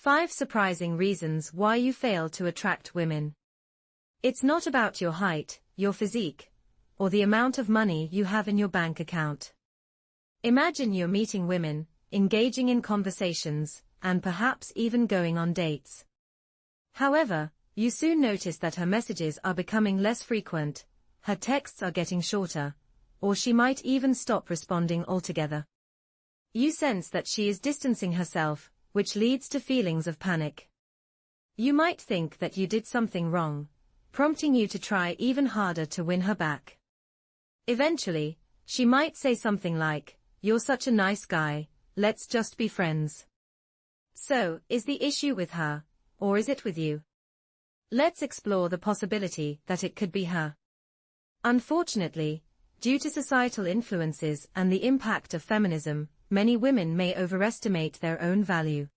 5 surprising reasons why you fail to attract women. It's not about your height, your physique, or the amount of money you have in your bank account. Imagine you're meeting women, engaging in conversations, and perhaps even going on dates. However, you soon notice that her messages are becoming less frequent, her texts are getting shorter, or she might even stop responding altogether. You sense that she is distancing herself, which leads to feelings of panic. You might think that you did something wrong, prompting you to try even harder to win her back. Eventually, she might say something like, "You're such a nice guy, let's just be friends." So, is the issue with her, or is it with you? Let's explore the possibility that it could be her. Unfortunately, due to societal influences and the impact of feminism, many women may overestimate their own value.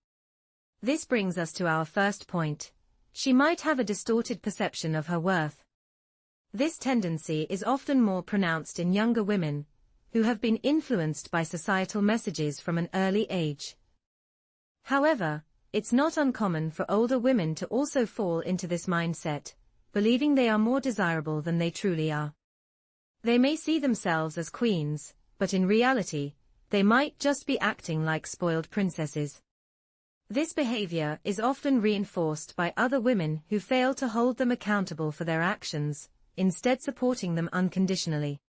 This brings us to our first point. She might have a distorted perception of her worth. This tendency is often more pronounced in younger women, who have been influenced by societal messages from an early age. However, it's not uncommon for older women to also fall into this mindset, believing they are more desirable than they truly are. They may see themselves as queens, but in reality, they might just be acting like spoiled princesses. This behavior is often reinforced by other women who fail to hold them accountable for their actions, instead supporting them unconditionally.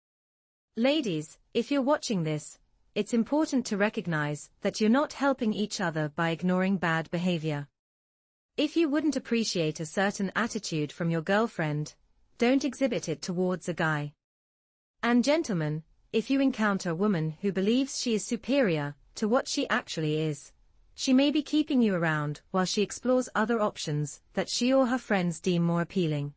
Ladies, if you're watching this, it's important to recognize that you're not helping each other by ignoring bad behavior. If you wouldn't appreciate a certain attitude from your girlfriend, don't exhibit it towards a guy. And gentlemen, if you encounter a woman who believes she is superior to what she actually is, she may be keeping you around while she explores other options that she or her friends deem more appealing.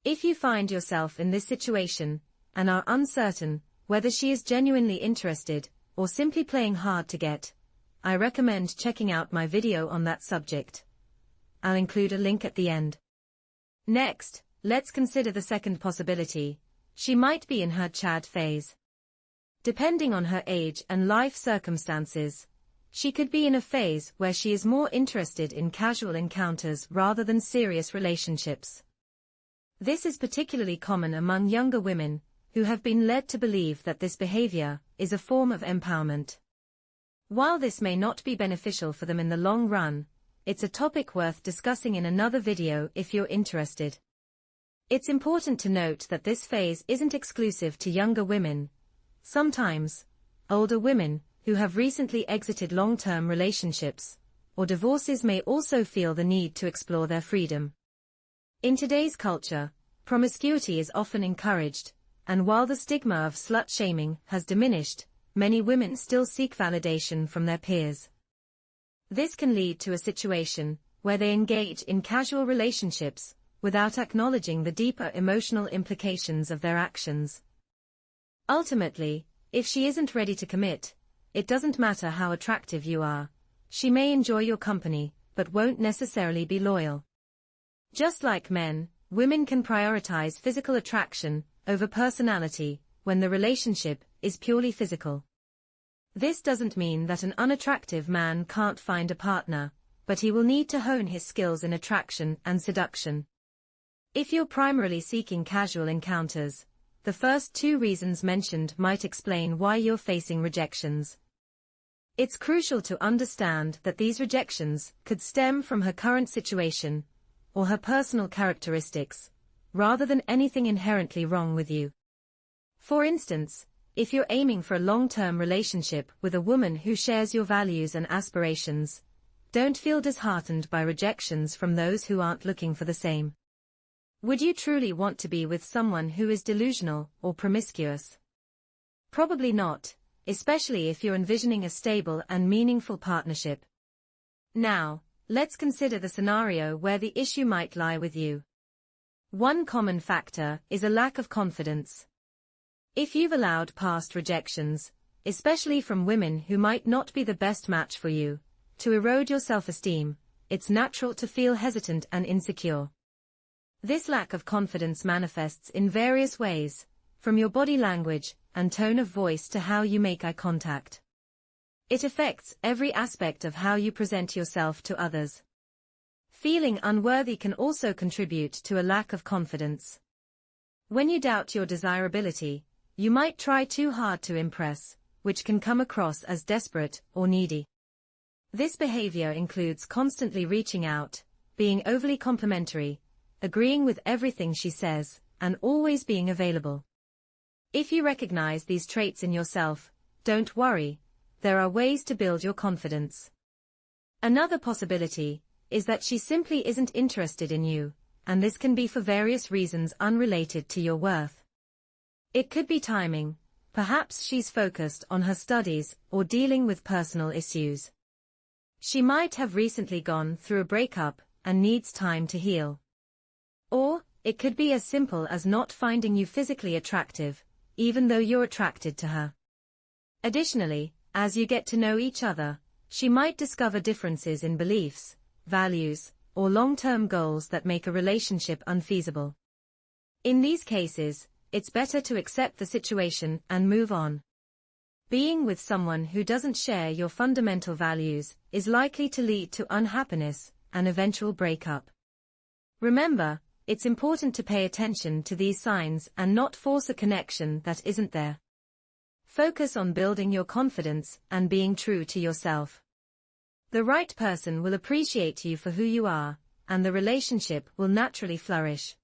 If you find yourself in this situation, and are uncertain whether she is genuinely interested or simply playing hard to get, I recommend checking out my video on that subject. I'll include a link at the end. Next, let's consider the second possibility. She might be in her Chad phase. Depending on her age and life circumstances, she could be in a phase where she is more interested in casual encounters rather than serious relationships. This is particularly common among younger women, who have been led to believe that this behavior is a form of empowerment. While this may not be beneficial for them in the long run, it's a topic worth discussing in another video if you're interested. It's important to note that this phase isn't exclusive to younger women. Sometimes, older women, who have recently exited long-term relationships or divorces may also feel the need to explore their freedom. In today's culture, promiscuity is often encouraged, and while the stigma of slut-shaming has diminished, many women still seek validation from their peers. This can lead to a situation where they engage in casual relationships without acknowledging the deeper emotional implications of their actions. Ultimately, if she isn't ready to commit, it doesn't matter how attractive you are. She may enjoy your company, but won't necessarily be loyal. Just like men, women can prioritize physical attraction over personality when the relationship is purely physical. This doesn't mean that an unattractive man can't find a partner, but he will need to hone his skills in attraction and seduction. If you're primarily seeking casual encounters, the first 2 reasons mentioned might explain why you're facing rejections. It's crucial to understand that these rejections could stem from her current situation or her personal characteristics, rather than anything inherently wrong with you. For instance, if you're aiming for a long-term relationship with a woman who shares your values and aspirations, don't feel disheartened by rejections from those who aren't looking for the same. Would you truly want to be with someone who is delusional or promiscuous? Probably not, especially if you're envisioning a stable and meaningful partnership. Now, let's consider the scenario where the issue might lie with you. One common factor is a lack of confidence. If you've allowed past rejections, especially from women who might not be the best match for you, to erode your self-esteem, it's natural to feel hesitant and insecure. This lack of confidence manifests in various ways, from your body language and tone of voice to how you make eye contact. It affects every aspect of how you present yourself to others. Feeling unworthy can also contribute to a lack of confidence. When you doubt your desirability, you might try too hard to impress, which can come across as desperate or needy. This behavior includes constantly reaching out, being overly complimentary, agreeing with everything she says, and always being available. If you recognize these traits in yourself, don't worry, there are ways to build your confidence. Another possibility is that she simply isn't interested in you, and this can be for various reasons unrelated to your worth. It could be timing, perhaps she's focused on her studies or dealing with personal issues. She might have recently gone through a breakup and needs time to heal. Or, it could be as simple as not finding you physically attractive, even though you're attracted to her. Additionally, as you get to know each other, she might discover differences in beliefs, values, or long-term goals that make a relationship unfeasible. In these cases, it's better to accept the situation and move on. Being with someone who doesn't share your fundamental values is likely to lead to unhappiness and eventual breakup. Remember, it's important to pay attention to these signs and not force a connection that isn't there. Focus on building your confidence and being true to yourself. The right person will appreciate you for who you are, and the relationship will naturally flourish.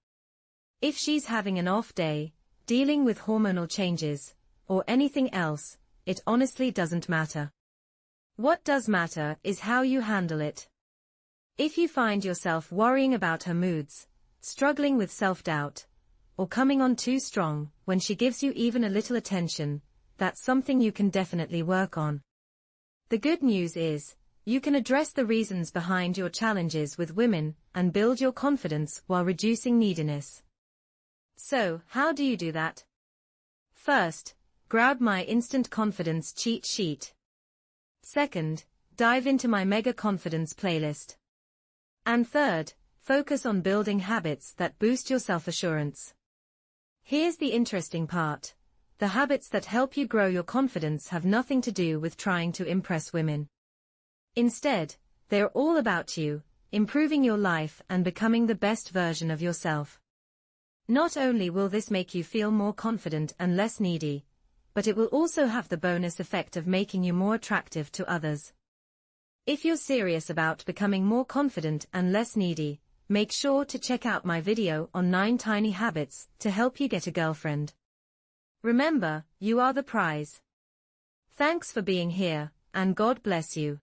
If she's having an off day, dealing with hormonal changes, or anything else, it honestly doesn't matter. What does matter is how you handle it. If you find yourself worrying about her moods, struggling with self-doubt, or coming on too strong when she gives you even a little attention, that's something you can definitely work on. The good news is, you can address the reasons behind your challenges with women and build your confidence while reducing neediness. So, how do you do that? First, grab my instant confidence cheat sheet. Second, dive into my mega confidence playlist. And third, focus on building habits that boost your self-assurance. Here's the interesting part. The habits that help you grow your confidence have nothing to do with trying to impress women. Instead, they're all about you, improving your life and becoming the best version of yourself. Not only will this make you feel more confident and less needy, but it will also have the bonus effect of making you more attractive to others. If you're serious about becoming more confident and less needy, make sure to check out my video on 9 tiny habits to help you get a girlfriend. Remember, you are the prize. Thanks for being here, and God bless you.